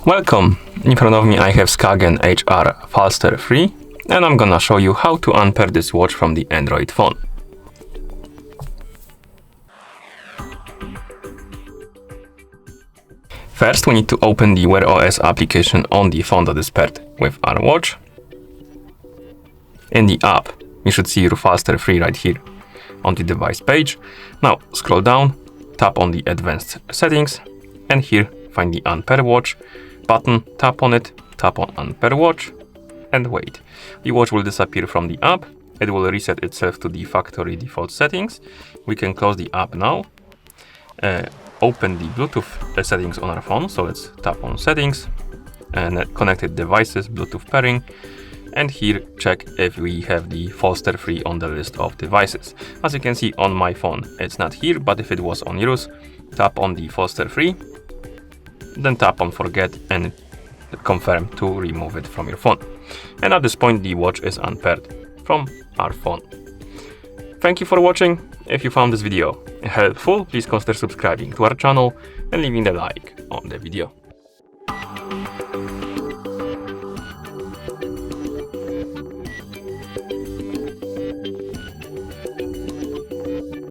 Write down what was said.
Welcome! In front of me I have SKAGEN HR Falster 3 and I'm gonna show you how to unpair this watch from the Android phone. First we need to open the Wear OS application on the phone that is paired with our watch. In the app you should see your Falster 3 right here on the device page. Now scroll down, tap on the advanced settings and here find the Unpair watch button, tap on it, tap on Unpair watch and wait. The watch will disappear from the app. It will reset itself to the factory default settings. We can close the app now. Open the Bluetooth settings on our phone. So let's tap on settings and connected devices, Bluetooth pairing. And here check if we have the Falster 3 on the list of devices. As you can see on my phone, it's not here, but if it was on yours, tap on the Falster 3. Then tap on forget and confirm to remove it from your phone. And at this point the watch is unpaired from our phone. Thank you for watching. If you found this video helpful, please consider subscribing to our channel and leaving a like on the video.